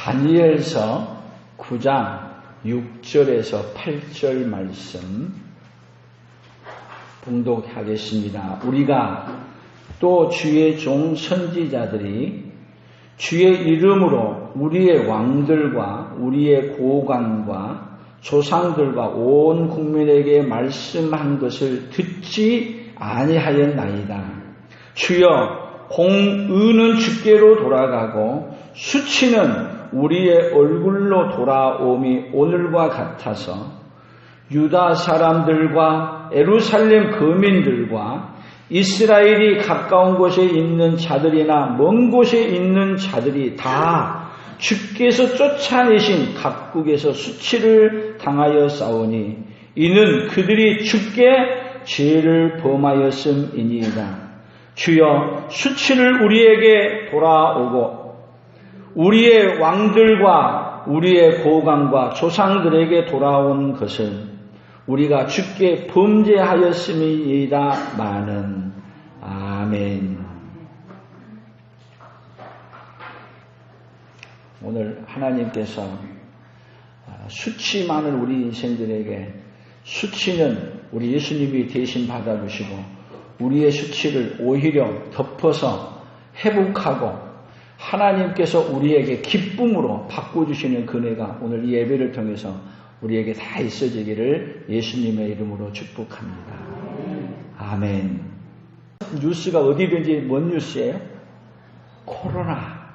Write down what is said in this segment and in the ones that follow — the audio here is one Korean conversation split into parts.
다니엘서 9장 6절에서 8절 말씀 봉독하겠습니다. 우리가 또 주의 종 선지자들이 주의 이름으로 우리의 왕들과 우리의 고관과 조상들과 온 국민에게 말씀한 것을 듣지 아니하였나이다. 주여, 공의는 주께로 돌아가고 수치는 우리의 얼굴로 돌아옴이 오늘과 같아서 유다 사람들과 예루살렘 거민들과 이스라엘이 가까운 곳에 있는 자들이나 먼 곳에 있는 자들이 다 주께서 쫓아내신 각국에서 수치를 당하여 싸우니 이는 그들이 주께 죄를 범하였음이니이다. 주여, 수치를 우리에게 돌아오고 우리의 왕들과 우리의 고관과 조상들에게 돌아온 것을 우리가 주께 범죄하였음이니이다마는. 아멘. 오늘 하나님께서 수치 많은 우리 인생들에게 수치는 우리 예수님이 대신 받아주시고 우리의 수치를 오히려 덮어서 회복하고 하나님께서 우리에게 기쁨으로 바꿔주시는 은혜가 오늘 이 예배를 통해서 우리에게 다 있어지기를 예수님의 이름으로 축복합니다. 아멘. 뉴스가 어디든지 뭔 뉴스예요? 코로나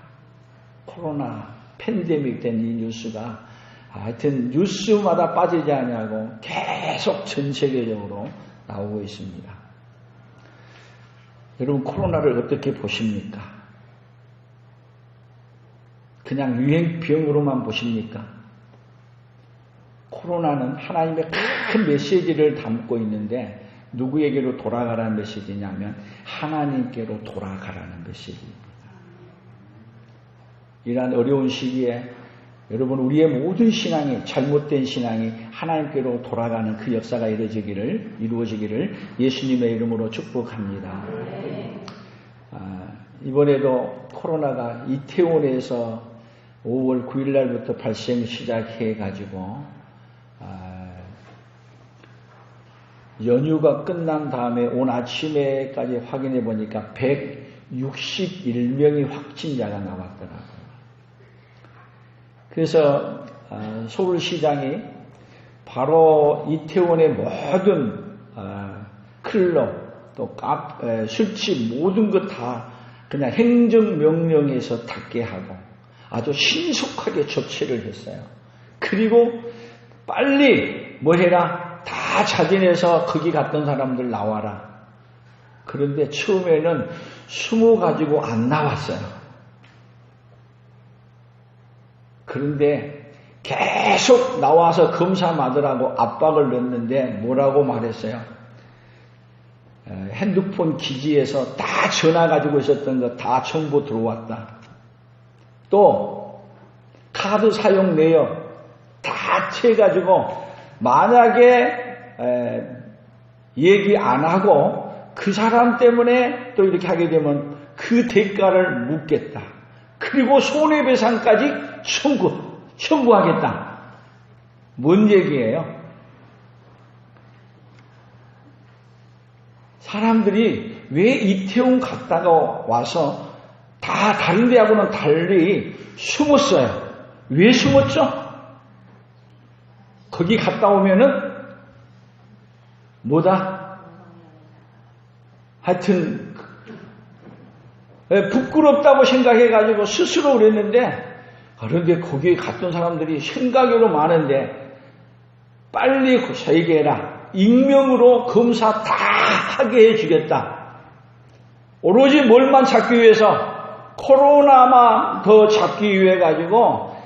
팬데믹 된 이 뉴스가 하여튼 뉴스마다 빠지지 않냐고 계속 전 세계적으로 나오고 있습니다. 여러분, 코로나를 어떻게 보십니까? 그냥 유행병으로만 보십니까? 코로나는 하나님의 큰 메시지를 담고 있는데 누구에게로 돌아가라는 메시지냐면 하나님께로 돌아가라는 메시지입니다. 이러한 어려운 시기에 여러분, 우리의 모든 신앙이, 잘못된 신앙이 하나님께로 돌아가는 그 역사가 이루어지기를 예수님의 이름으로 축복합니다. 이번에도 코로나가 이태원에서 5월 9일 날부터 발생 시작해가지고 연휴가 끝난 다음에 오늘 아침에까지 확인해 보니까 161명의 확진자가 나왔더라고요. 그래서 서울시장이 바로 이태원의 모든 클럽, 또 술집 모든 것 다 그냥 행정명령에서 닫게 하고 아주 신속하게 조치를 했어요. 그리고 빨리 뭐 해라, 다 자진해서 거기 갔던 사람들 나와라. 그런데 처음에는 20 가지고 안 나왔어요. 그런데 계속 나와서 검사 받으라고 압박을 넣었는데 뭐라고 말했어요? 핸드폰 기지에서 다 전화 가지고 있었던 거 다 정보 들어왔다. 또 카드 사용 내역 다 채가지고 만약에 얘기 안 하고 그 사람 때문에 또 이렇게 하게 되면 그 대가를 묻겠다. 그리고 손해배상까지 청구하겠다. 뭔 얘기예요? 사람들이 왜 이태원 갔다가 와서 다 다른 데하고는 달리 숨었어요. 왜 숨었죠? 거기 갔다 오면은 뭐다? 하여튼 부끄럽다고 생각해가지고 스스로 그랬는데, 그런데 거기에 갔던 사람들이 생각으로 많은데 빨리 얘기해라. 익명으로 검사 다 하게 해주겠다. 오로지 뭘만 찾기 위해서? 코로나만 더 잡기 위해 가지고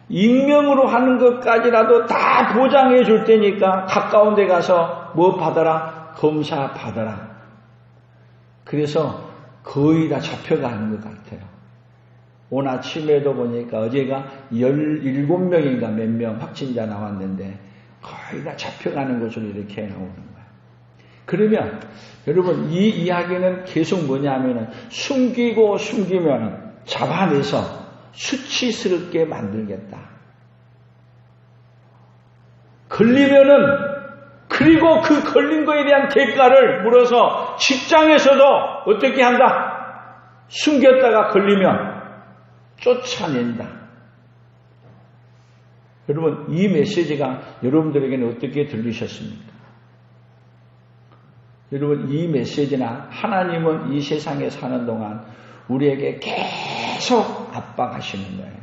익명으로 하는 것까지라도 다 보장해 줄 테니까 가까운 데 가서 뭐 받아라? 검사 받아라. 그래서 거의 다 잡혀가는 것 같아요. 오늘 아침에도 보니까 어제가 17명인가 몇 명 확진자 나왔는데 거의 다 잡혀가는 것으로 이렇게 나오는 거예요. 그러면 여러분, 이 이야기는 계속 뭐냐면은 숨기고 숨기면 잡아내서 수치스럽게 만들겠다. 걸리면은 그리고 그 걸린 거에 대한 대가를 물어서 직장에서도 어떻게 한다? 숨겼다가 걸리면 쫓아낸다. 여러분, 이 메시지가 여러분들에게는 어떻게 들리셨습니까? 여러분, 이 메시지나 하나님은 이 세상에 사는 동안 우리에게 계속 압박하시는 거예요.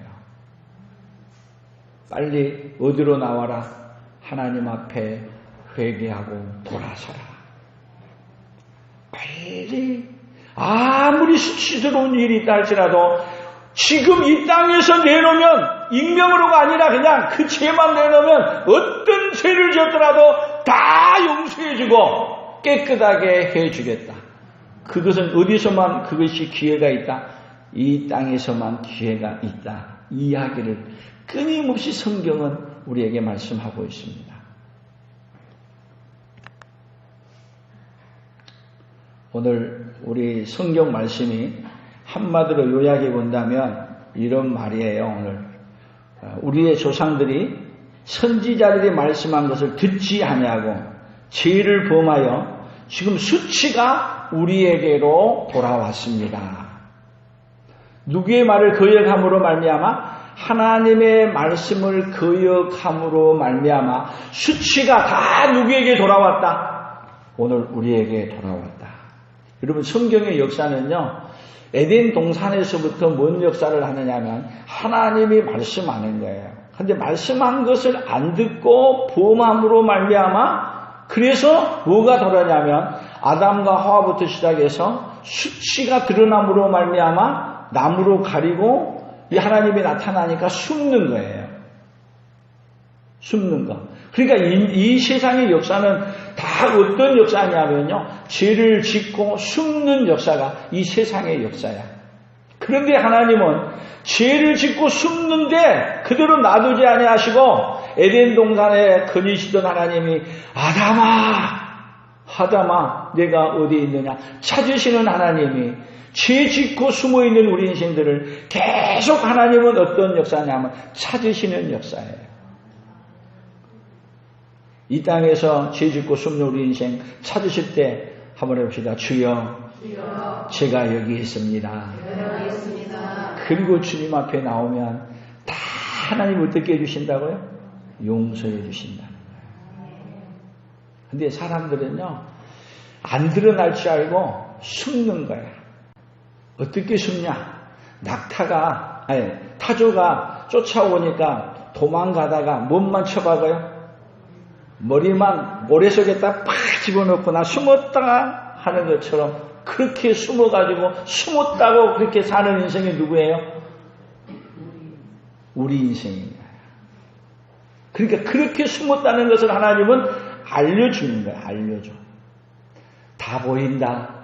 빨리 어디로 나와라. 하나님 앞에 회개하고 돌아서라. 빨리 아무리 수치스러운 일이 있다 할지라도 지금 이 땅에서 내놓으면 익명으로가 아니라 그냥 그 죄만 내놓으면 어떤 죄를 지었더라도 다 용서해주고 깨끗하게 해주겠다. 그것은 어디서만 그것이 기회가 있다? 이 땅에서만 기회가 있다. 이 이야기를 끊임없이 성경은 우리에게 말씀하고 있습니다. 오늘 우리 성경 말씀이 한마디로 요약해 본다면 이런 말이에요. 오늘 우리의 조상들이 선지자들이 말씀한 것을 듣지 아니하고 죄를 범하여 지금 수치가 우리에게로 돌아왔습니다. 누구의 말을 거역함으로 말미암아? 하나님의 말씀을 거역함으로 말미암아 수치가 다 누구에게 돌아왔다? 오늘 우리에게 돌아왔다. 여러분, 성경의 역사는요, 에덴 동산에서부터 뭔 역사를 하느냐면 하나님이 말씀하는 거예요. 그런데 말씀한 것을 안 듣고 범함으로 말미암아 그래서 뭐가 돌아냐면 아담과 하와부터 시작해서 수치가 드러남으로 말미암아 나무로 가리고 이 하나님이 나타나니까 숨는 거예요. 숨는 거. 그러니까 이 세상의 역사는 다 어떤 역사냐면요, 죄를 짓고 숨는 역사가 이 세상의 역사야. 그런데 하나님은 죄를 짓고 숨는데 그대로 놔두지 아니하시고 에덴 동산에 거니시던 하나님이 아담아 내가 어디 있느냐 찾으시는 하나님이 죄 짓고 숨어있는 우리 인생들을 계속 하나님은 어떤 역사냐면 찾으시는 역사예요. 이 땅에서 죄 짓고 숨는 우리 인생 찾으실 때 한번 해봅시다. 주여, 제가 여기 있습니다. 그리고 주님 앞에 나오면 다 하나님 어떻게 해주신다고요? 용서해 주신다는 거예요. 근데 사람들은요, 안 드러날 줄 알고 숨는 거야. 어떻게 숨냐? 타조가 쫓아오니까 도망가다가 몸만 쳐박아요? 머리만 모래 속에다 팍 집어넣고 나 숨었다가 하는 것처럼 그렇게 숨어가지고 숨었다고 그렇게 사는 인생이 누구예요? 우리 인생입니다. 그러니까 그렇게 숨었다는 것을 하나님은 알려주는 거예요. 알려줘. 다 보인다.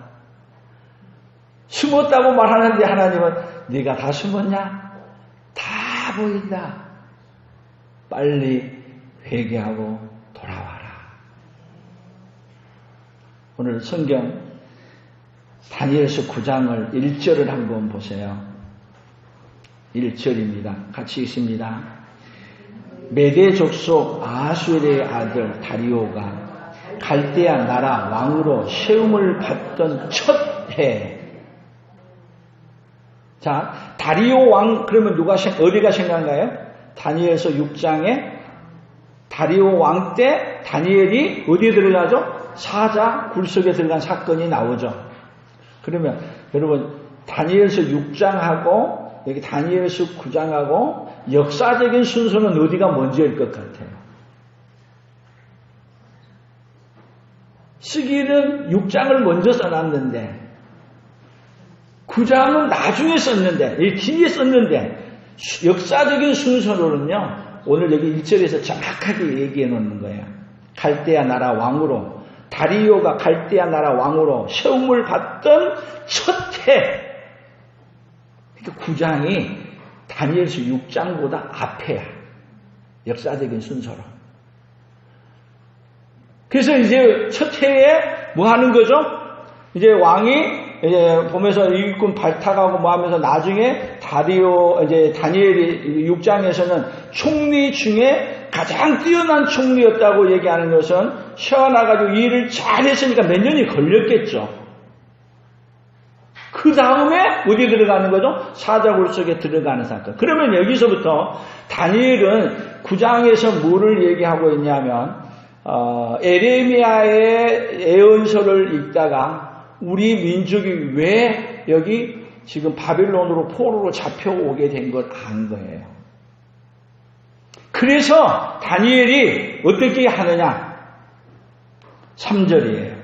숨었다고 말하는데 하나님은 네가 다 숨었냐? 다 보인다. 빨리 회개하고 돌아와라. 오늘 성경 다니엘서 9장을 1절을 한번 보세요. 1절입니다. 같이 읽습니다. 메대 족속 아수르의 아들 다리오가 갈대아 나라 왕으로 세움을 받던 첫 해. 자, 다리오 왕 그러면 어디가 생각나요? 다니엘서 6장에 다리오 왕 때 다니엘이 어디에 들어가죠? 사자 굴속에 들어간 사건이 나오죠. 그러면 여러분 다니엘서 6장하고 여기 다니엘서 9장하고 역사적인 순서는 어디가 먼저일 것 같아요? 쓰기는 6장을 먼저 써놨는데 9장은 나중에 썼는데 뒤에 썼는데 역사적인 순서로는요 오늘 여기 1절에서 정확하게 얘기해 놓는 거예요. 갈대아 나라 왕으로 다리오가 갈대아 나라 왕으로 세움을 받던 첫 해. 그러니까 9장이 다니엘서 6장보다 앞에야. 역사적인 순서로. 그래서 이제 첫 해에 뭐 하는 거죠? 이제 왕이 이제 보면서 일꾼 발탁하고 뭐 하면서 나중에 다니엘이 6장에서는 총리 중에 가장 뛰어난 총리였다고 얘기하는 것은 세워나가지고 일을 잘했으니까 몇 년이 걸렸겠죠. 그 다음에 어디 들어가는 거죠? 사자굴 속에 들어가는 사건. 그러면 여기서부터 다니엘은 9장에서 뭐를 얘기하고 있냐면 에레미야의 예언서를 읽다가 우리 민족이 왜 여기 지금 바빌론으로 포로로 잡혀오게 된 걸 안 거예요. 그래서 다니엘이 어떻게 하느냐? 3절이에요.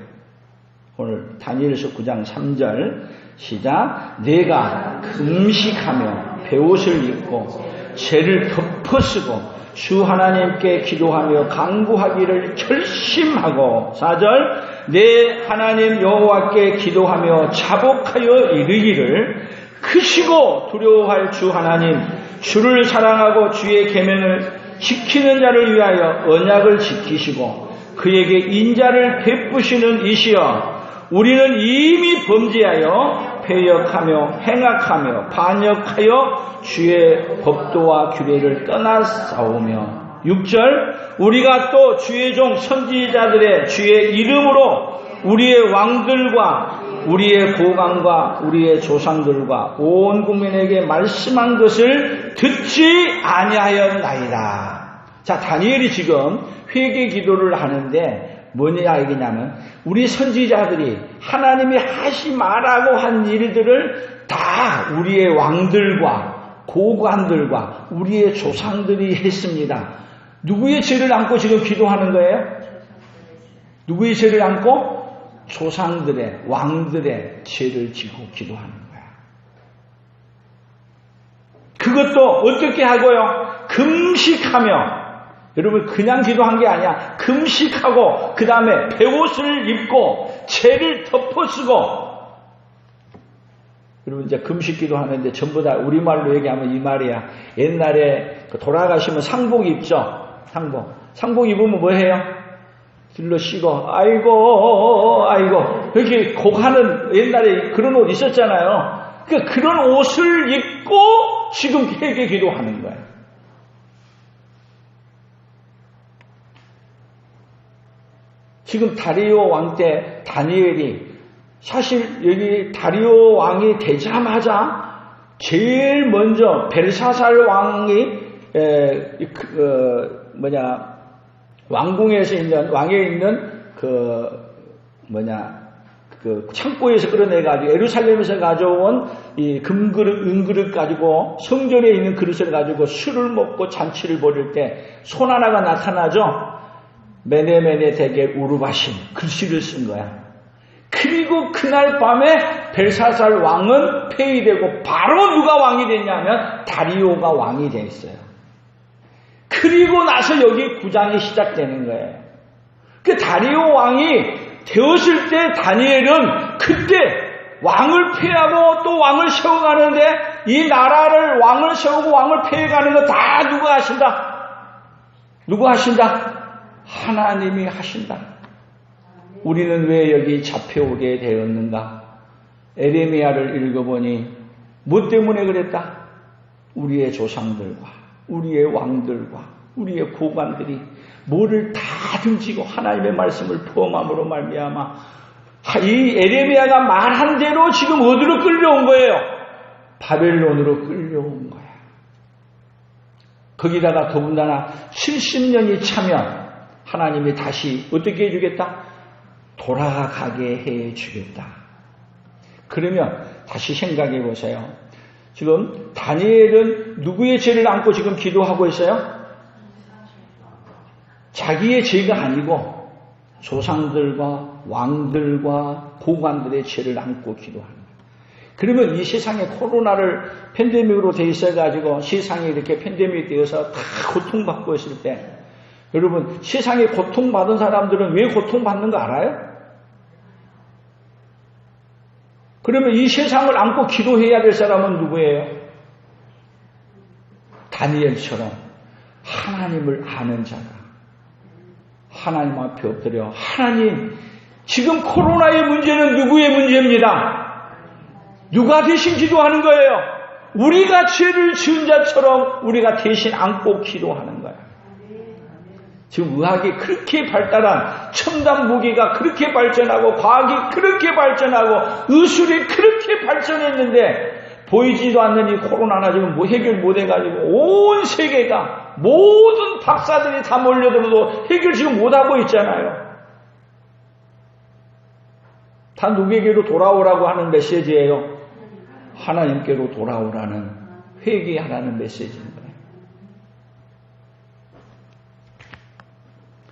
오늘 다니엘서 9장 3절 시작. 내가 금식하며 베옷을 입고 죄를 덮어쓰고 주 하나님께 기도하며 간구하기를 결심하고 4절 내 하나님 여호와께 기도하며 자복하여 이르기를 크시고 두려워할 주 하나님 주를 사랑하고 주의 계명을 지키는 자를 위하여 언약을 지키시고 그에게 인자를 베푸시는 이시여 우리는 이미 범죄하여 패역하며 행악하며 반역하여 주의 법도와 규례를 떠나싸우며 6절 우리가 또 주의 종 선지자들의 주의 이름으로 우리의 왕들과 우리의 고관과 우리의 조상들과 온 국민에게 말씀한 것을 듣지 아니하였나이다. 자, 다니엘이 지금 회개 기도를 하는데 뭐냐 얘기냐면 우리 선지자들이 하나님이 하지 말라고 한 일들을 다 우리의 왕들과 고관들과 우리의 조상들이 했습니다. 누구의 죄를 안고 지금 기도하는 거예요? 누구의 죄를 안고? 조상들의 왕들의 죄를 지고 기도하는 거야. 그것도 어떻게 하고요? 금식하며 여러분 그냥 기도한 게 아니야. 금식하고 그 다음에 베옷을 입고 죄를 덮어쓰고 여러분 이제 금식 기도하는데 전부 다 우리말로 얘기하면 이 말이야. 옛날에 돌아가시면 상복 입죠. 상복 입으면 뭐 해요? 들러 씌고 아이고 이렇게 곡하는 옛날에 그런 옷 있었잖아요. 그러니까 그런 옷을 입고 지금 회개 기도하는 거예요. 지금 다리오 왕 때 다니엘이 사실 여기 다리오 왕이 되자마자 제일 먼저 벨사살 왕이 왕궁에서 있는 왕에 있는 창고에서 끌어내가지고 예루살렘에서 가져온 이 금그릇, 은그릇 가지고 성전에 있는 그릇을 가지고 술을 먹고 잔치를 벌일 때 손 하나가 나타나죠. 메네메네 대게 우르바신 글씨를 쓴 거야. 그리고 그날 밤에 벨사살 왕은 폐위되고 바로 누가 왕이 됐냐면 다리오가 왕이 돼 있어요. 그리고 나서 여기 9장이 시작되는 거예요. 그 다리오 왕이 되었을 때 다니엘은 그때 왕을 폐하고 또 왕을 세워가는데 이 나라를 왕을 세우고 왕을 폐해가는 거 다 누가 하신다? 누가 하신다? 하나님이 하신다. 우리는 왜 여기 잡혀오게 되었는가? 에레미야를 읽어보니 뭐 때문에 그랬다? 우리의 조상들과 우리의 왕들과 우리의 고관들이 뭐를 다 등지고 하나님의 말씀을 포함함으로 말미암아 이 에레미야가 말한 대로 지금 어디로 끌려온 거예요? 바벨론으로 끌려온 거야. 거기다가 더군다나 70년이 차면 하나님이 다시 어떻게 해주겠다? 돌아가게 해주겠다. 그러면 다시 생각해 보세요. 지금 다니엘은 누구의 죄를 안고 지금 기도하고 있어요? 자기의 죄가 아니고 조상들과 왕들과 고관들의 죄를 안고 기도하는 거예요. 그러면 이 세상에 코로나를 팬데믹으로 돼 있어가지고 세상에 이렇게 팬데믹이 되어서 다 고통받고 있을 때 여러분 세상에 고통받은 사람들은 왜 고통받는 거 알아요? 그러면 이 세상을 안고 기도해야 될 사람은 누구예요? 다니엘처럼 하나님을 아는 자가 하나님 앞에 엎드려 하나님 지금 코로나의 문제는 누구의 문제입니다. 누가 대신 기도하는 거예요? 우리가 죄를 지은 자처럼 우리가 대신 안고 기도하는 거야. 지금 의학이 그렇게 발달한, 첨단 무기가 그렇게 발전하고 과학이 그렇게 발전하고 의술이 그렇게 발전했는데 보이지도 않는 이 코로나나 지금 뭐 해결 못해가지고 온 세계가 모든 박사들이 다 몰려들어도 해결 지금 못하고 있잖아요. 다 누구에게로 돌아오라고 하는 메시지예요? 하나님께로 돌아오라는, 회개하라는 메시지인 거예요.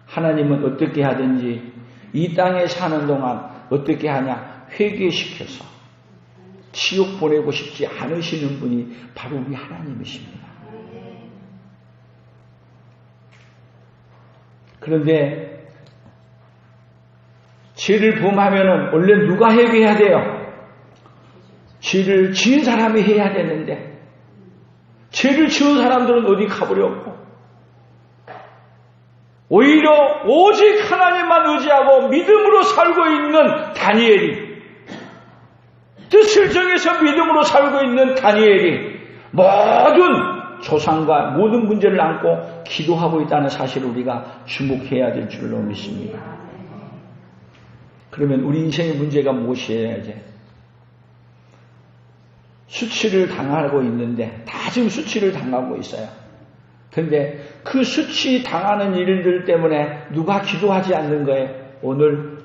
하나님은 어떻게 하든지 이 땅에 사는 동안 어떻게 하냐? 회개시켜서 지옥 보내고 싶지 않으시는 분이 바로 우리 하나님이십니다. 그런데 죄를 범하면은 원래 누가 회개해야 돼요? 죄를 지은 사람이 해야 되는데 죄를 지은 사람들은 어디 가버렸고 오히려 오직 하나님만 의지하고 믿음으로 살고 있는 다니엘이, 뜻을 정해서 믿음으로 살고 있는 다니엘이 모든 조상과 모든 문제를 안고 기도하고 있다는 사실을 우리가 주목해야 될 줄로 믿습니다. 그러면 우리 인생의 문제가 무엇이에요? 이제 수치를 당하고 있는데 다 지금 수치를 당하고 있어요. 근데 그 수치 당하는 일들 때문에 누가 기도하지 않는 거예요? 오늘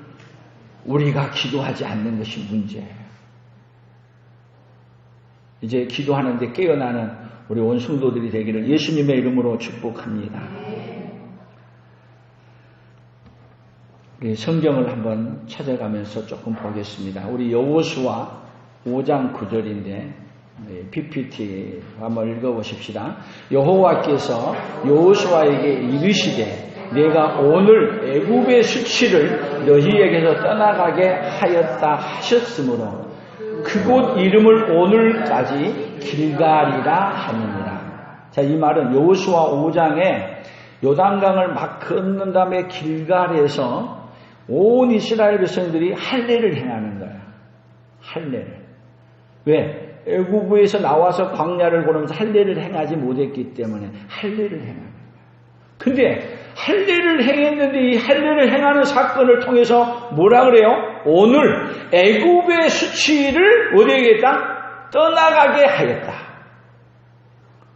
우리가 기도하지 않는 것이 문제예요. 이제 기도하는데 깨어나는 우리 온 성도들이 되기를 예수님의 이름으로 축복합니다. 우리 성경을 한번 찾아가면서 조금 보겠습니다. 우리 여호수아 5장 9절인데 PPT 한번 읽어보십시다. 여호와께서 여호수아에게 이르시되 내가 오늘 애굽의 수치를 너희에게서 떠나가게 하였다 하셨으므로 그곳 이름을 오늘까지 길갈이라 하느니라. 자, 이 말은 여호수아 5장에 요단강을 막 건넌 다음에 길갈에서 온 이스라엘 백성들이 할례를 행하는 거야. 할례를. 왜? 애굽에서 나와서 광야를 걸으면서 할례를 행하지 못했기 때문에 할례를 행하는 거야. 근데 할례를 행했는데 이 할례를 행하는 사건을 통해서 뭐라 그래요? 오늘 애굽의 수치를 어디에 했다? 떠나가게 하였다.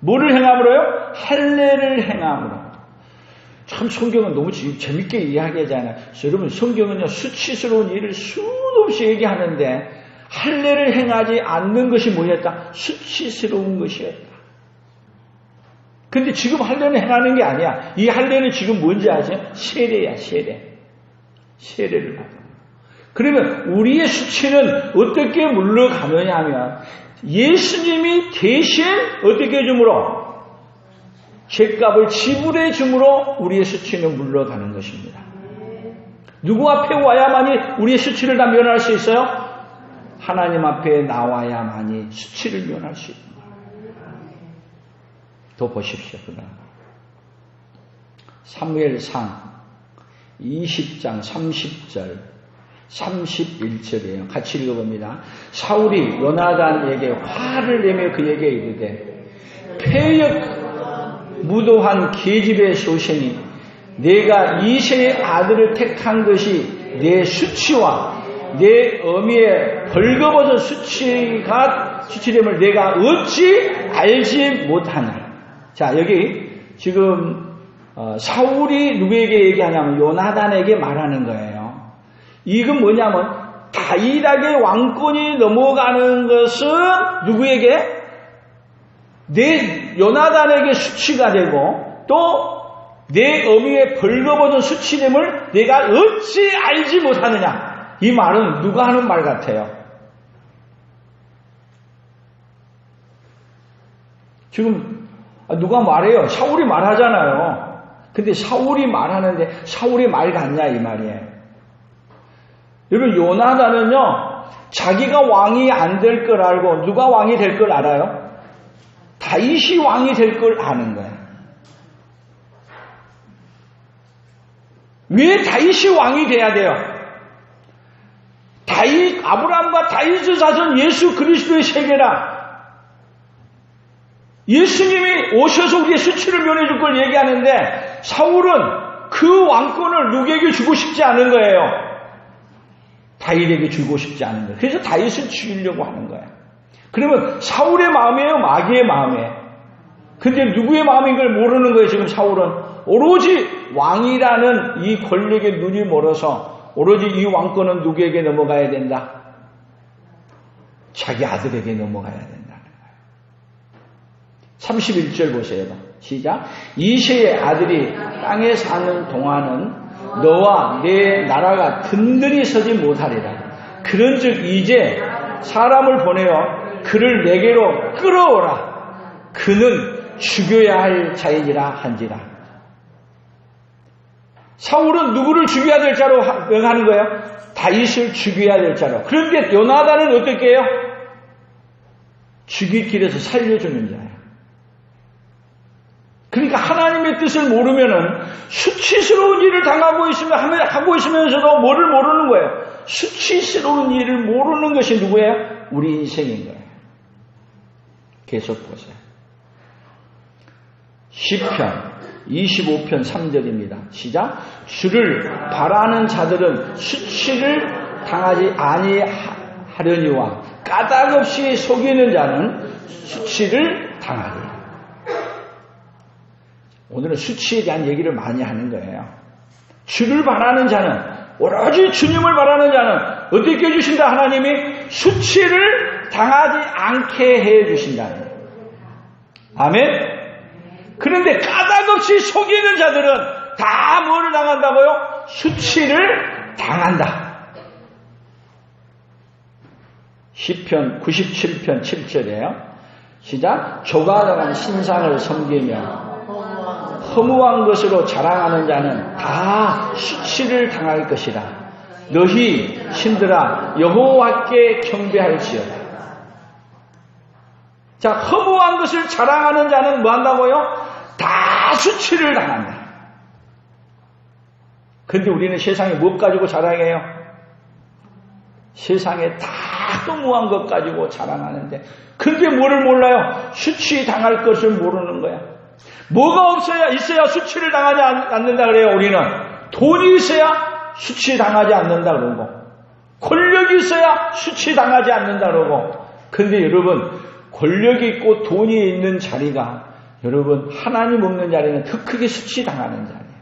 뭐를 행함으로요? 할례를 행함으로. 참 성경은 너무 재밌게 이야기하잖아요. 여러분 성경은요 수치스러운 일을 수도 없이 얘기하는데 할례를 행하지 않는 것이 뭐였다? 수치스러운 것이었다. 근데 지금 할례는 행하는 게 아니야. 이 할례는 지금 뭔지 아세요? 세례야, 세례. 세례를 받는 거야. 그러면 우리의 수치는 어떻게 물러가느냐 하면 예수님이 대신 어떻게 해줌으로? 죄값을 지불해 줌으로 우리의 수치는 물러가는 것입니다. 누구 앞에 와야만이 우리의 수치를 다 면할 수 있어요? 하나님 앞에 나와야만이 수치를 면할 수 있습니다. 더 보십시오. 그다음 사무엘상 20장 30절 31절이에요. 같이 읽어봅니다. 사울이 요나단에게 화를 내며 그에게 이르되 패역 무도한 계집의 소생이 내가 이새의 아들을 택한 것이 내 수치와 내 어미의 벌거벗은 수치됨을 내가 어찌 알지 못하냐. 자, 여기 지금 사울이 누구에게 얘기하냐면 요나단에게 말하는 거예요. 이건 뭐냐면 다윗에게 왕권이 넘어가는 것은 누구에게? 내 요나단에게 수치가 되고 또 내 어미의 벌거벗은 수치됨을 내가 어찌 알지 못하느냐. 이 말은 누가 하는 말 같아요? 지금 누가 말해요? 사울이 말하잖아요. 근데 사울이 말하는데 사울이 말 같냐 이 말이에요. 여러분 요나단은요 자기가 왕이 안 될 걸 알고 누가 왕이 될 걸 알아요? 다윗이 왕이 될 걸 아는 거예요. 왜 다윗이 왕이 돼야 돼요? 아브라함과 다윗의 자손 예수 그리스도의 세계라. 예수님이 오셔서 우리의 수치를 면해줄 걸 얘기하는데 사울은 그 왕권을 누구에게 주고 싶지 않은 거예요. 다윗에게 주고 싶지 않은 거예요. 그래서 다윗을 죽이려고 하는 거예요. 그러면 사울의 마음이에요? 마귀의 마음이에요? 근데 누구의 마음인 걸 모르는 거예요. 지금 사울은 오로지 왕이라는 이 권력에 눈이 멀어서 오로지 이 왕권은 누구에게 넘어가야 된다? 자기 아들에게 넘어가야 된다는 거예요. 31절 보세요. 시작. 이새의 아들이 땅에 사는 동안은 너와 내 나라가 든든히 서지 못하리라. 그런즉 이제 사람을 보내어 그를 내게로 끌어오라. 그는 죽여야 할 자이니라 한지라. 사울은 누구를 죽여야 될 자로 명하는 거예요? 다윗을 죽여야 될 자로. 그런데 요나단은 어떻게 해요? 죽일 길에서 살려주는 자예요. 그러니까 하나님의 뜻을 모르면은 수치스러운 일을 당하고 있으면 하고 있으면서도 뭐를 모르는 거예요? 수치스러운 일을 모르는 것이 누구예요? 우리 인생인 거예요. 계속 보세요. 시편 25편 3절입니다. 시작. 주를 바라는 자들은 수치를 당하지 아니하려니와 까닭없이 속이는 자는 수치를 당하리라. 오늘은 수치에 대한 얘기를 많이 하는 거예요. 주를 바라는 자는, 오로지 주님을 바라는 자는 어떻게 해주신다? 하나님이 수치를 당하지 않게 해주신다는 거예요. 아멘? 그런데 까닭없이 속이는 자들은 다 뭐를 당한다고요? 수치를 당한다. 시편 97편 7절이에요. 시작. 조가당한 신상을 섬기며 허무한 것으로 자랑하는 자는 다 수치를 당할 것이라. 너희 신들아 여호와께 경배할지어다. 자, 허무한 것을 자랑하는 자는 뭐 한다고요? 다 수치를 당한다. 그런데 우리는 세상에 뭐 가지고 자랑해요? 세상에 다 허무한 것 가지고 자랑하는데, 근데 뭐를 몰라요? 수치 당할 것을 모르는 거야. 뭐가 있어야 수치를 당하지 않는다 그래요. 우리는 돈이 있어야 수치 당하지 않는다 그러고, 권력이 있어야 수치 당하지 않는다 그러고. 근데 여러분, 권력이 있고 돈이 있는 자리가, 여러분 하나님 없는 자리는 더 크게 수치 당하는 자리예요.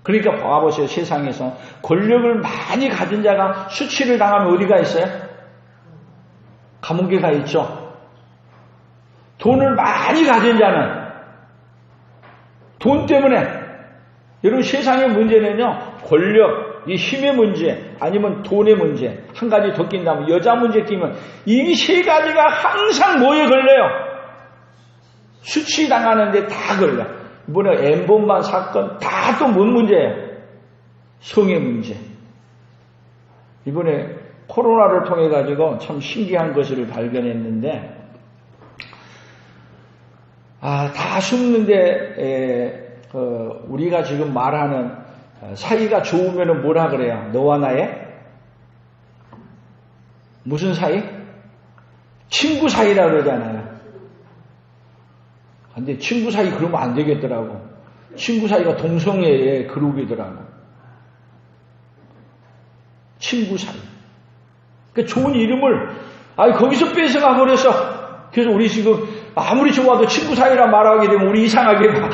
그러니까 봐보세요. 세상에서 권력을 많이 가진 자가 수치를 당하면 어디가 있어요? 감옥에 가 있죠. 돈을 많이 가진 자는 돈 때문에, 여러분 세상의 문제는요, 권력, 이 힘의 문제, 아니면 돈의 문제, 한 가지 더 낀다면 여자 문제 끼면 이 세 가지가 항상 뭐에 걸려요? 수치 당하는데 다 걸려. 이번에 엠본반 사건 다 또 뭔 문제예요? 성의 문제. 이번에 코로나를 통해 가지고 참 신기한 것을 발견했는데, 다 숨는데 우리가 지금 말하는 사이가 좋으면 뭐라 그래요? 너와 나의 무슨 사이? 친구 사이라 그러잖아요. 근데 친구 사이 그러면 안 되겠더라고. 친구 사이가 동성애의 그룹이더라고. 친구 사이. 그러니까 좋은 이름을 거기서 뺏어가 버려서, 그래서 우리 지금 아무리 좋아도 친구 사이라 말하게 되면 우리 이상하게 봐.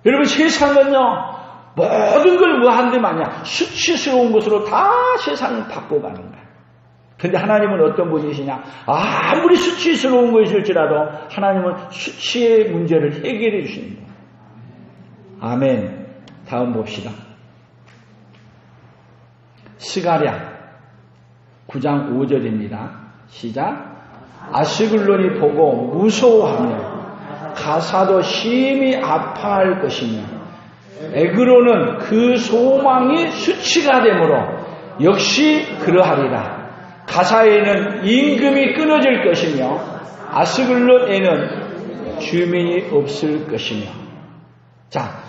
여러분 세상은요, 모든 걸 뭐 한데 마냐 수치스러운 것으로 다 세상을 바꿔가는 거야. 근데 하나님은 어떤 분이시냐? 아무리 수치스러운 것일지라도 하나님은 수치의 문제를 해결해 주십니다. 아멘. 다음 봅시다. 스가랴 9장 5절입니다. 시작. 아스글론이 보고 무서워하며 가사도 심히 아파할 것이며 에그로는 그 소망이 수치가 되므로 역시 그러하리라. 가사에는 임금이 끊어질 것이며 아스글론에는 주민이 없을 것이며. 자,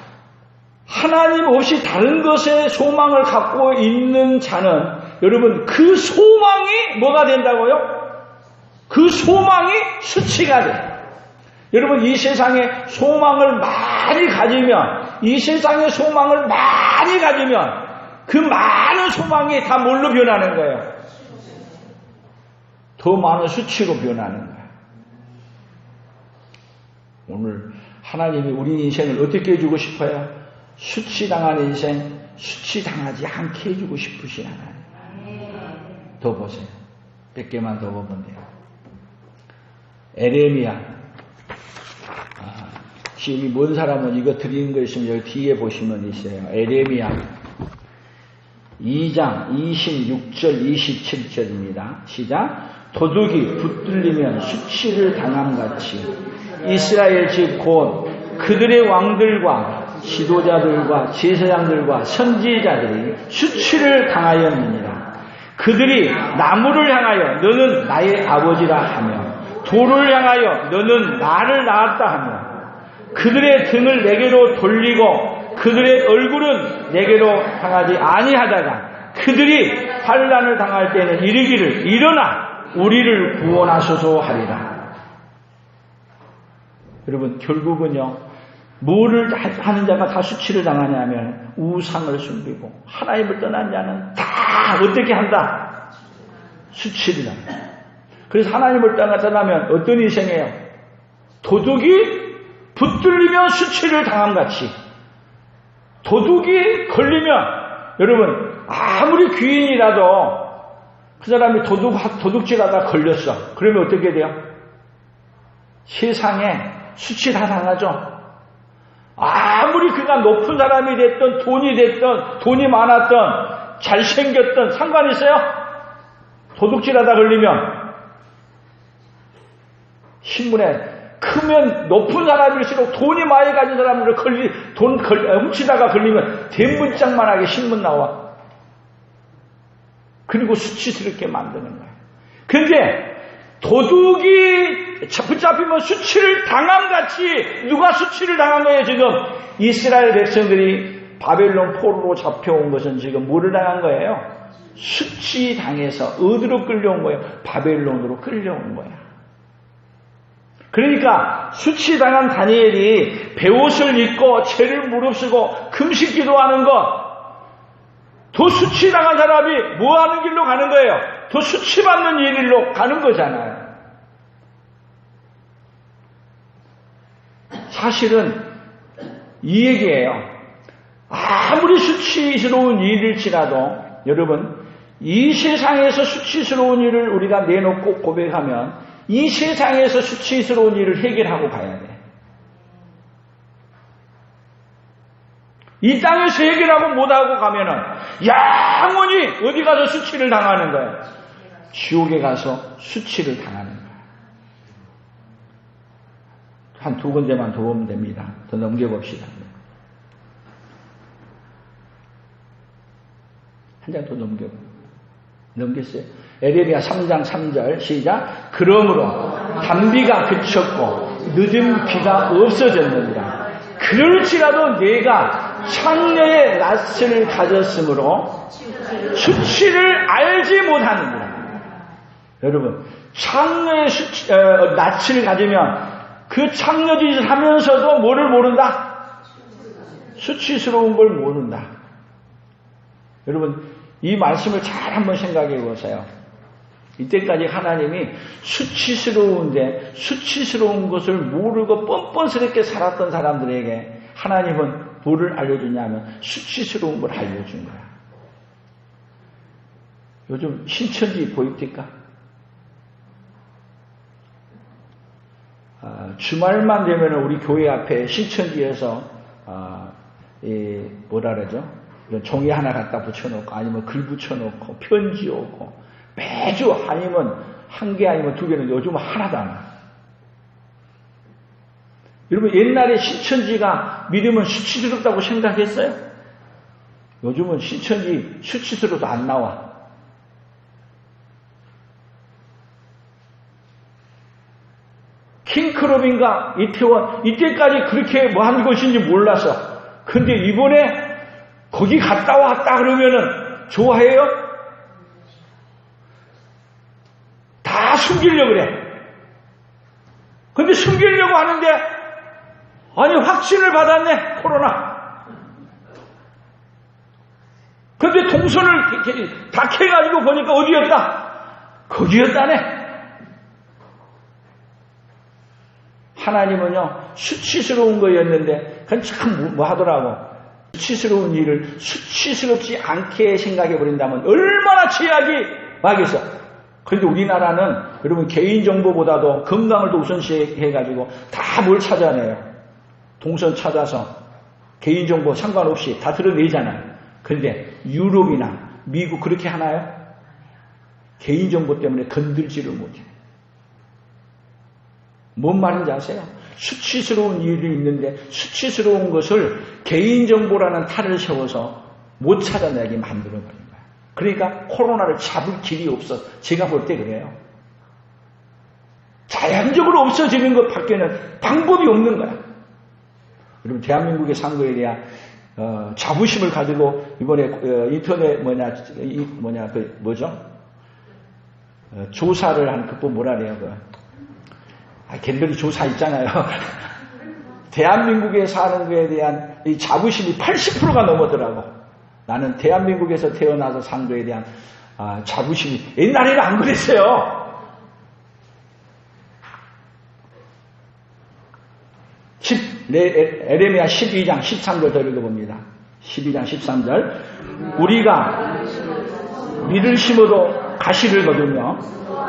하나님 없이 다른 것에 소망을 갖고 있는 자는 여러분 그 소망이 뭐가 된다고요? 그 소망이 수치가 돼. 여러분 이 세상에 소망을 많이 가지면 이 세상에 소망을 많이 가지면 그 많은 소망이 다 뭘로 변하는 거예요? 더 많은 수치로 변하는 거예요. 오늘 하나님이 우리 인생을 어떻게 해주고 싶어요? 수치당한 인생 수치당하지 않게 해주고 싶으신 하나님. 더 보세요. 몇 개만 더 보면 돼요. 에레미야. 지금 뭔 사람은 이거 드리는 거 있으면 여기 뒤에 보시면 있어요. 에레미야 2장 26절 27절입니다. 시작. 도둑이 붙들리면 수치를 당함같이 이스라엘 집 곧 그들의 왕들과 지도자들과 제사장들과 선지자들이 수치를 당하였느니라. 그들이 나무를 향하여 너는 나의 아버지라 하며 돌을 향하여 너는 나를 낳았다 하며 그들의 등을 내게로 돌리고 그들의 얼굴은 내게로 향하지 아니하다가 그들이 환난을 당할 때는 이르기를 일어나 우리를 구원하소서 하리라. 여러분 결국은요 뭐를 하는 자가 다 수치를 당하냐면 우상을 숨기고 하나님을 떠난 자는 다 어떻게 한다? 수치를 당한다. 그래서 하나님을 떠나면 어떤 인생이에요? 도둑이 붙들리면 수치를 당함같이 도둑이 걸리면 여러분 아무리 귀인이라도 그 사람이 도둑질하다 걸렸어. 그러면 어떻게 돼요? 세상에 수치 다 당하죠. 아무리 그가 높은 사람이 됐던 돈이 됐던 돈이 많았던 잘생겼던 상관 있어요? 도둑질하다 걸리면 신문에 크면 높은 사람일수록 돈이 많이 가진 사람으로 훔치다가 걸리면 대문짝만하게 신문 나와. 그리고 수치스럽게 만드는 거예요. 그런데 도둑이 붙잡히면 수치를 당함같이 누가 수치를 당한 거예요? 지금 이스라엘 백성들이 바벨론 포로로 잡혀온 것은 지금 뭐를 당한 거예요? 수치 당해서 어디로 끌려온 거예요? 바벨론으로 끌려온 거예요. 그러니까 수치당한 다니엘이 베옷을 입고 죄를 무릅쓰고 금식 기도하는 것, 더 수치당한 사람이 뭐 하는 길로 가는 거예요? 더 수치받는 일로 가는 거잖아요. 사실은 이 얘기예요. 아무리 수치스러운 일일지라도 여러분 이 세상에서 수치스러운 일을 우리가 내놓고 고백하면 이 세상에서 수치스러운 일을 해결하고 가야 돼. 이 땅에서 해결하고 못하고 가면은 영원히 어디 가서 수치를 당하는 거예요? 지옥에 가서 수치를 당하는 거예요. 한 두 군데만 더 보면 됩니다. 더 넘겨봅시다. 한 장 더 넘겼어요. 에레미야 3장 3절 시작. 그러므로 단비가 그쳤고 늦은 비가 없어졌느니라. 그럴지라도 내가 창녀의 낯을 가졌으므로 수치를 알지 못하느니라. 여러분 창녀의 낯을 가지면 그 창녀짓을 하면서도 뭐를 모른다? 수치스러운 걸 모른다. 여러분 이 말씀을 잘 한번 생각해 보세요. 이때까지 하나님이 수치스러운데 수치스러운 것을 모르고 뻔뻔스럽게 살았던 사람들에게 하나님은 뭐를 알려주냐면 수치스러운 걸 알려준 거야. 요즘 신천지 보입니까? 주말만 되면 우리 교회 앞에 신천지에서 뭐라 그러죠? 종이 하나 갖다 붙여놓고 아니면 글 붙여놓고 편지 오고 매주 아니면 한 개 아니면 두 개는 요즘은 하나도 안 와. 여러분 옛날에 신천지가 믿으면 수치스럽다고 생각했어요? 요즘은 신천지 수치스러워도 안 나와. 킹크롭인가 이태원 이때까지 그렇게 뭐 한 것인지 몰라서 근데 이번에 거기 갔다 왔다 그러면은 좋아해요? 숨기려고 그래. 근데 숨기려고 하는데 아니 확진을 받았네. 코로나. 근데 동선을 다 캐가지고 보니까 어디였다? 거기였다네. 하나님은요 수치스러운 거였는데 그건 참 뭐 하더라고. 수치스러운 일을 수치스럽지 않게 생각해 버린다면 얼마나 죄악이 막있어. 그런데 우리나라는 여러분 개인정보보다도 건강을 더 우선시해가지고 다 뭘 찾아내요. 동선 찾아서 개인정보 상관없이 다 드러내잖아요. 그런데 유럽이나 미국 그렇게 하나요? 개인정보 때문에 건들지를 못해요. 뭔 말인지 아세요? 수치스러운 일이 있는데 수치스러운 것을 개인정보라는 탈을 세워서 못 찾아내게 만들어버린 거예요. 그러니까 코로나를 잡을 길이 없어. 제가 볼 때 그래요. 자연적으로 없어지는 것 밖에는 방법이 없는 거야. 여러분 대한민국의 선거에 대한 자부심을 가지고 이번에 인터넷 조사를 한 그거 뭐라 그래요? 걔들이 조사 있잖아요. 대한민국에 사는 거에 대한 이 자부심이 80%가 넘어더라고. 나는 대한민국에서 태어나서 산 거에 대한 자부심이 옛날에는 안 그랬어요. 에레미야 12장 13절 더 읽어봅니다. 12장 13절 우리가 밀을 심어도 가시를 거두며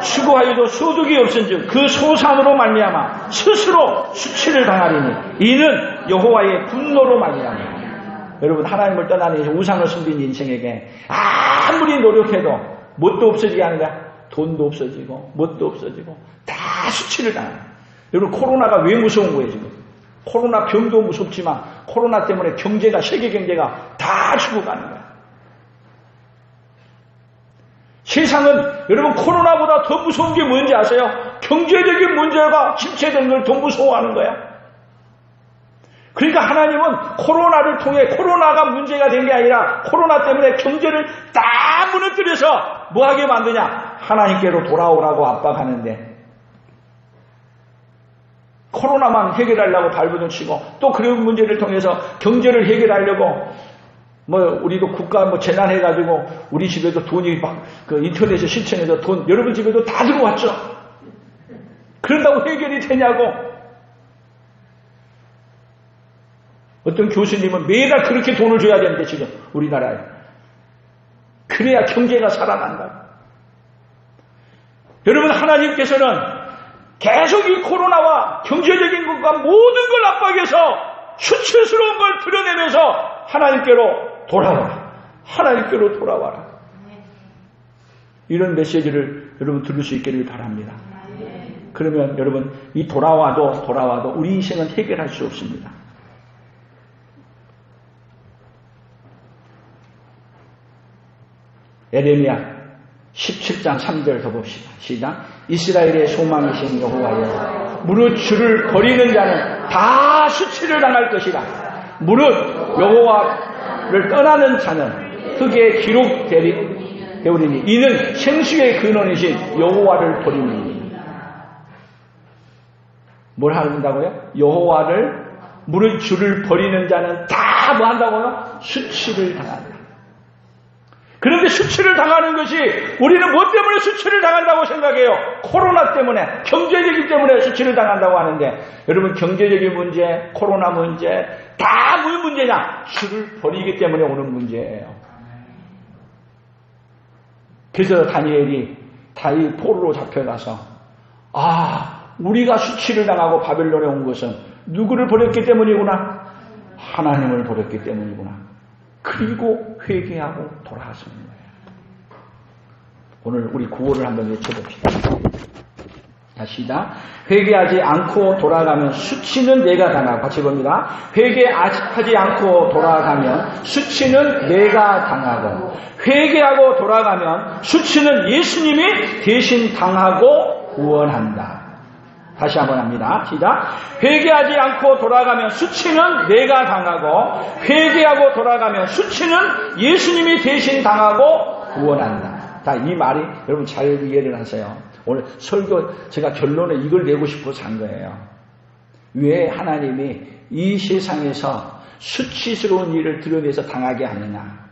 수고하여도 소득이 없은즉 그 소산으로 말미암아 스스로 수치를 당하리니 이는 여호와의 분노로 말미암아. 여러분 하나님을 떠나는 우상을 숨긴 인생에게 아무리 노력해도 뭣도 없어지게 하는 거야. 돈도 없어지고 뭣도 없어지고 다 수치를 당하는 거야. 여러분 코로나가 왜 무서운 거예요 지금. 코로나 병도 무섭지만 코로나 때문에 경제가 세계 경제가 다 죽어가는 거야. 세상은 여러분 코로나보다 더 무서운 게 뭔지 아세요? 경제적인 문제가 침체되는 걸 더 무서워하는 거야. 그러니까 하나님은 코로나를 통해 코로나가 문제가 된 게 아니라 코로나 때문에 경제를 다 무너뜨려서 뭐하게 만드냐? 하나님께로 돌아오라고 압박하는데 코로나만 해결하려고 발버둥 치고 또 그런 문제를 통해서 경제를 해결하려고 우리도 국가 재난해가지고 우리 집에도 돈이 막 인터넷에 실천해서 돈 여러분 집에도 다 들어왔죠. 그런다고 해결이 되냐고. 어떤 교수님은 매달 그렇게 돈을 줘야 되는데 지금 우리나라에. 그래야 경제가 살아난다. 여러분 하나님께서는 계속 이 코로나와 경제적인 것과 모든 걸 압박해서 수치스러운 걸 드러내면서 하나님께로 돌아와라. 하나님께로 돌아와라. 이런 메시지를 여러분 들을 수 있기를 바랍니다. 그러면 여러분 이 돌아와도 우리 인생은 해결할 수 없습니다. 에레미야 17장 3절 더 봅시다. 시작. 이스라엘의 소망이신 여호와여 무릇 주를 버리는 자는 다 수치를 당할 것이라. 무릇 여호와를 떠나는 자는 흙에 기록되리니 이는 생수의 근원이신 여호와를 버리니. 뭘 한다고요? 여호와를 무릇 주를 버리는 자는 다 뭐 한다고요? 수치를 당한다. 그런데 수치를 당하는 것이 우리는 뭐 때문에 수치를 당한다고 생각해요? 코로나 때문에, 경제적인 때문에 수치를 당한다고 하는데 여러분 경제적인 문제, 코로나 문제 다 무슨 문제냐? 주를 버리기 때문에 오는 문제예요. 그래서 다니엘이 포로로 잡혀가서 우리가 수치를 당하고 바벨론에 온 것은 누구를 버렸기 때문이구나? 하나님을 버렸기 때문이구나. 그리고 회개하고 돌아왔습니다. 오늘 우리 구호를 한번 외쳐봅시다. 시작. 회개하지 않고 돌아가면 수치는 내가 당하고. 같이 봅니다. 회개하지 않고 돌아가면 수치는 내가 당하고, 회개하고 돌아가면 수치는 예수님이 대신 당하고 구원한다. 다시 한번 합니다. 시작. 회개하지 않고 돌아가면 수치는 내가 당하고, 회개하고 돌아가면 수치는 예수님이 대신 당하고 구원한다. 이 말이 여러분 잘 이해를 하세요. 오늘 설교 제가 결론에 이걸 내고 싶어서 한 거예요. 왜 하나님이 이 세상에서 수치스러운 일을 드러내서 당하게 하느냐.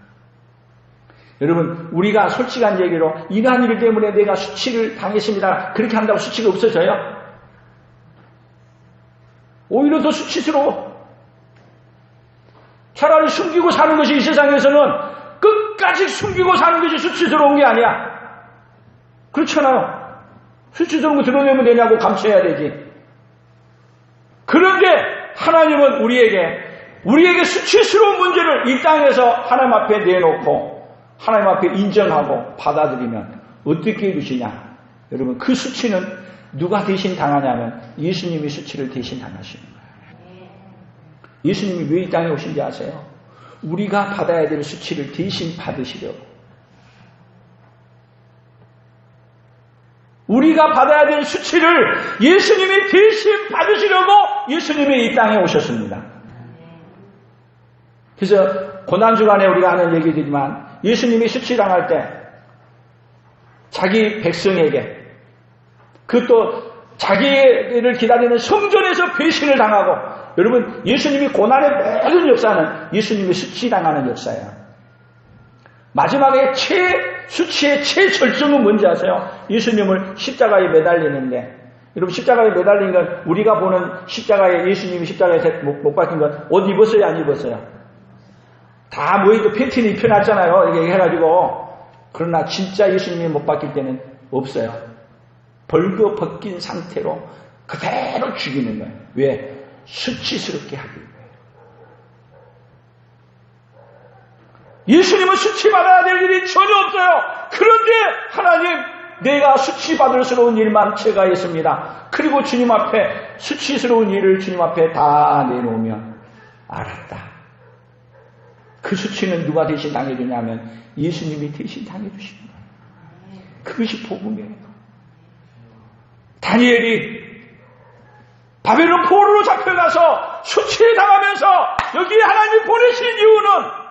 여러분, 우리가 솔직한 얘기로 이러한 일 때문에 내가 수치를 당했습니다. 그렇게 한다고 수치가 없어져요? 오히려 더 수치스러워. 차라리 숨기고 사는 것이 이 세상에서는 끝까지 숨기고 사는 것이 수치스러운 게 아니야. 그렇잖아요. 수치스러운 거 드러내면 되냐고 감춰야 되지. 그런데 하나님은 우리에게 수치스러운 문제를 이 땅에서 하나님 앞에 내놓고 하나님 앞에 인정하고 받아들이면 어떻게 해주시냐. 여러분, 그 수치는 누가 대신 당하냐면 예수님이 수치를 대신 당하시는 거예요. 예수님이 왜 이 땅에 오신지 아세요? 우리가 받아야 될 수치를 대신 받으시려고. 우리가 받아야 될 수치를 예수님이 대신 받으시려고 예수님이 이 땅에 오셨습니다. 그래서 고난주간에 우리가 하는 얘기들이지만 예수님이 수치당할 때 자기 백성에게 그것도 자기를 기다리는 성전에서 배신을 당하고, 여러분, 예수님이 고난의 모든 역사는 예수님이 수치당하는 역사예요. 마지막에 수치의 최절정은 뭔지 아세요? 예수님을 십자가에 매달리는데, 여러분, 십자가에 매달린 건 우리가 보는 십자가에 예수님이 십자가에 못 박힌 건 옷 입었어요, 안 입었어요? 다 모이도 팬티는 입혀놨잖아요. 이렇게 해가지고. 그러나 진짜 예수님이 못 박힐 때는 없어요. 벌거 벗긴 상태로 그대로 죽이는 거예요. 왜? 수치스럽게 하기 위해. 예수님은 수치받아야 될 일이 전혀 없어요. 그런데 하나님, 내가 수치받을스러운 일만 제가 했습니다. 그리고 주님 앞에 수치스러운 일을 주님 앞에 다 내놓으면 알았다. 그 수치는 누가 대신 당해주냐면 예수님이 대신 당해주시는 거예요. 그것이 복음이에요. 다니엘이 바벨론 포로로 잡혀가서 수치에 당하면서 여기 하나님이 보내신 이유는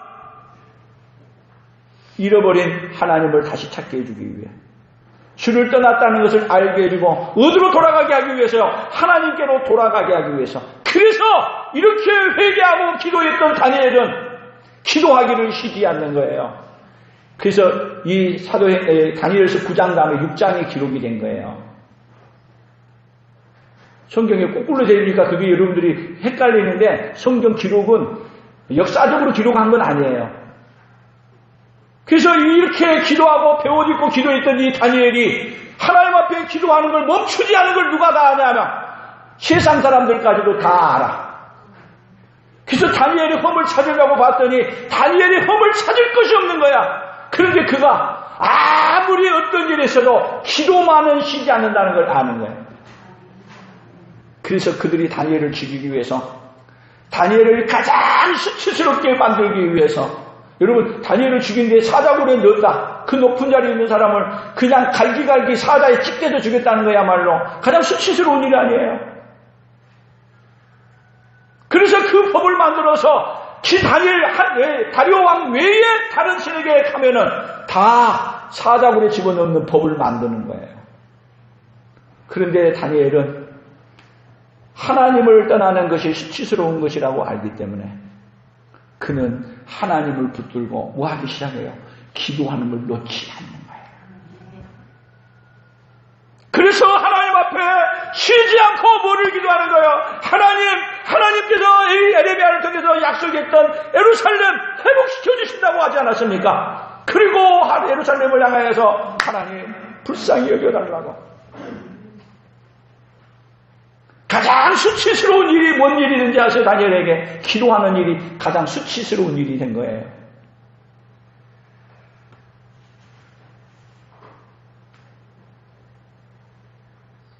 잃어버린 하나님을 다시 찾게 해주기 위해, 주를 떠났다는 것을 알게 해주고 어디로 돌아가게 하기 위해서요? 하나님께로 돌아가게 하기 위해서. 그래서 이렇게 회개하고 기도했던 다니엘은 기도하기를 쉬지 않는 거예요. 그래서 이 다니엘서 9장 다음에 6장이 기록이 된 거예요. 성경에 거꾸로 되어 있으니까 그게 여러분들이 헷갈리는데 성경 기록은 역사적으로 기록한 건 아니에요. 그래서 이렇게 기도하고 배옷 입고 기도했던 이 다니엘이 하나님 앞에 기도하는 걸 멈추지 않은 걸 누가 다 아냐면 세상 사람들까지도 다 알아. 그래서 다니엘의 험을 찾으려고 봤더니 다니엘의 험을 찾을 것이 없는 거야. 그런데 그가 아무리 어떤 일이 있어도 기도만은 쉬지 않는다는 걸 아는 거예요. 그래서 그들이 다니엘을 죽이기 위해서, 다니엘을 가장 수치스럽게 만들기 위해서, 여러분, 다니엘을 죽인 뒤에 사자굴에 넣었다. 그 높은 자리에 있는 사람을 그냥 갈기갈기 사자에 찢겨서 죽였다는 거야말로 가장 수치스러운 일이 아니에요. 그래서 그 법을 만들어서 다리오 왕 외에 다른 신에게 가면은 다 사자굴에 집어넣는 법을 만드는 거예요. 그런데 다니엘은 하나님을 떠나는 것이 수치스러운 것이라고 알기 때문에 그는 하나님을 붙들고 뭐 하기 시작해요? 기도하는 걸 놓지 않는 거예요. 그래서 하나님 앞에 쉬지 않고 뭐를 기도하는 거예요? 하나님께서 이 에레미야를 통해서 약속했던 예루살렘 회복시켜 주신다고 하지 않았습니까? 그리고 예루살렘을 향하여서 하나님 불쌍히 여겨달라고. 가장 수치스러운 일이 뭔 일이든지 아세요? 다니엘에게 기도하는 일이 가장 수치스러운 일이 된 거예요.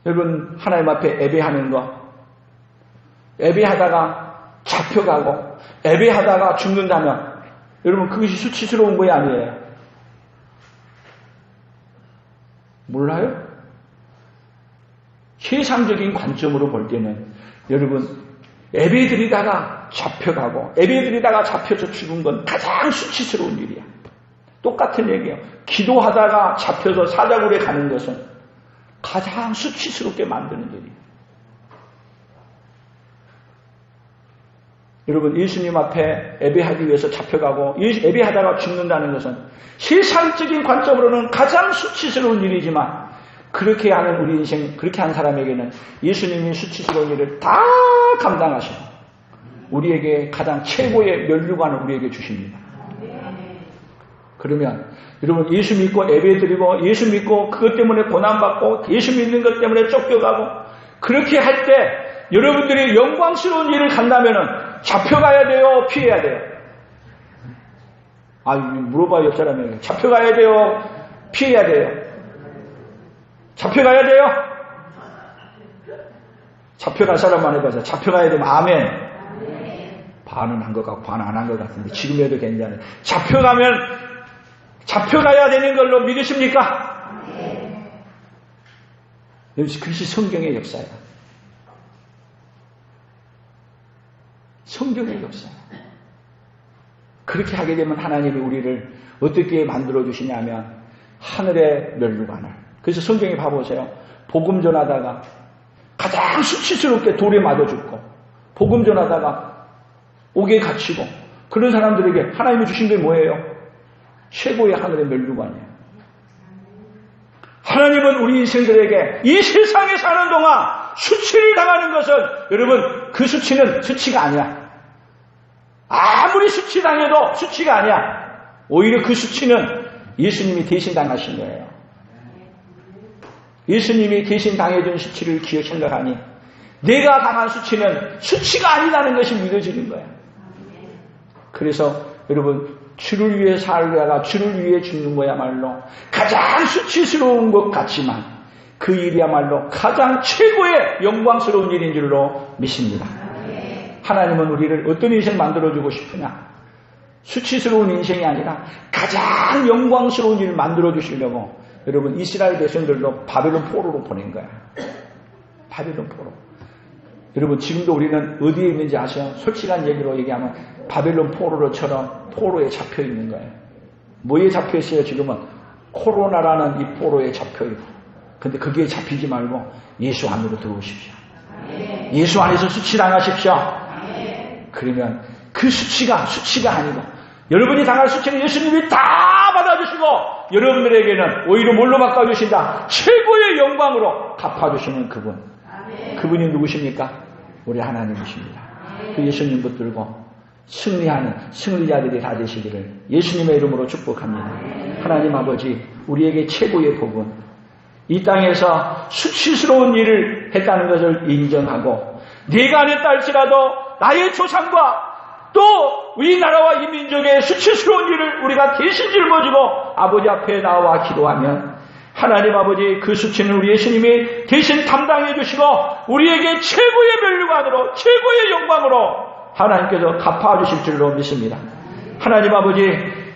여러분, 하나님 앞에 예배하는 거, 예배하다가 잡혀가고 예배하다가 죽는다면 여러분 그것이 수치스러운 거야 아니에요? 몰라요? 세상적인 관점으로 볼 때는 여러분 예배드리다가 잡혀가고 예배드리다가 잡혀서 죽은 건 가장 수치스러운 일이야. 똑같은 얘기예요. 기도하다가 잡혀서 사자굴에 가는 것은 가장 수치스럽게 만드는 일이에요. 여러분, 예수님 앞에 예배하기 위해서 잡혀가고 예배하다가 죽는다는 것은 세상적인 관점으로는 가장 수치스러운 일이지만, 그렇게 하는 우리 인생, 그렇게 한 사람에게는 예수님이 수치스러운 일을 다 감당하시고 우리에게 가장 최고의 면류관을 우리에게 주십니다. 그러면 여러분, 예수 믿고 예배드리고 예수 믿고 그것 때문에 고난받고 예수 믿는 것 때문에 쫓겨가고 그렇게 할 때 여러분들이 영광스러운 일을 간다면은 잡혀가야 돼요? 피해야 돼요? 물어봐요, 옆 사람에게. 잡혀가야 돼요? 피해야 돼요? 잡혀가야 돼요? 잡혀갈 사람만 해봐서 잡혀가야 되면 아멘. 반은 한 것 같고 반은 안 한 것 같은데 지금 해도 괜찮아요. 잡혀가야 되는 걸로 믿으십니까? 그것이 성경의 역사예요. 성경의 역사예요. 그렇게 하게 되면 하나님이 우리를 어떻게 만들어 주시냐면 하늘의 면류관을. 그래서 성경에 봐보세요. 복음 전하다가 가장 수치스럽게 돌에 맞아 죽고 복음 전하다가 옥에 갇히고 그런 사람들에게 하나님이 주신 게 뭐예요? 최고의 하늘의 면류관이에요. 하나님은 우리 인생들에게 이 세상에 사는 동안 수치를 당하는 것은, 여러분, 그 수치는 수치가 아니야. 아무리 수치 당해도 수치가 아니야. 오히려 그 수치는 예수님이 대신 당하신 거예요. 예수님이 대신 당해준 수치를 생각하니 내가 당한 수치는 수치가 아니라는 것이 믿어지는 거예요. 그래서 여러분, 주를 위해 살다가 주를 위해 죽는 거야말로 가장 수치스러운 것 같지만 그 일이야말로 가장 최고의 영광스러운 일인 줄로 믿습니다. 하나님은 우리를 어떤 인생 만들어주고 싶으냐? 수치스러운 인생이 아니라 가장 영광스러운 일을 만들어주시려고 여러분, 이스라엘 백성들도 바벨론 포로로 보낸 거야. 바벨론 포로. 여러분, 지금도 우리는 어디에 있는지 아세요? 솔직한 얘기로 얘기하면 바벨론 포로처럼 포로에 잡혀 있는 거예요. 뭐에 잡혀 있어요? 지금은 코로나라는 이 포로에 잡혀 있고. 근데 거기에 잡히지 말고 예수 안으로 들어오십시오. 예수 안에서 수치당하십시오. 그러면 그 수치가 아니고 여러분이 당할 수치는 예수님이 다 받아주시고 여러분들에게는 오히려 뭘로 바꿔주신다? 최고의 영광으로 갚아주시는 그분. 그분이 누구십니까? 우리 하나님이십니다. 그 예수님 붙들고 승리하는 승리자들이 다 되시기를 예수님의 이름으로 축복합니다. 하나님 아버지, 우리에게 최고의 복은 이 땅에서 수치스러운 일을 했다는 것을 인정하고 내가 안 했다 할지라도 나의 조상과 또 우리나라와 이 민족의 수치스러운 일을 우리가 대신 짊어지고 아버지 앞에 나와 기도하면 하나님 아버지, 그 수치는 우리 예수님이 대신 담당해 주시고 우리에게 최고의 면류관으로 최고의 영광으로 하나님께서 갚아주실 줄로 믿습니다. 하나님 아버지,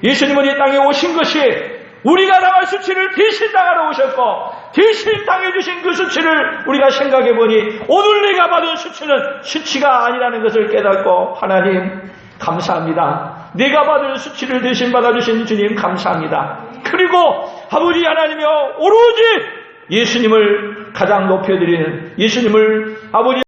예수님은 이 땅에 오신 것이 우리가 당할 수치를 대신 당하러 오셨고 대신 당해주신 그 수치를 우리가 생각해보니 오늘 내가 받은 수치는 수치가 아니라는 것을 깨닫고 하나님 감사합니다. 내가 받은 수치를 대신 받아주신 주님 감사합니다. 그리고 아버지 하나님이여, 오로지 예수님을 가장 높여드리는 예수님을 아버지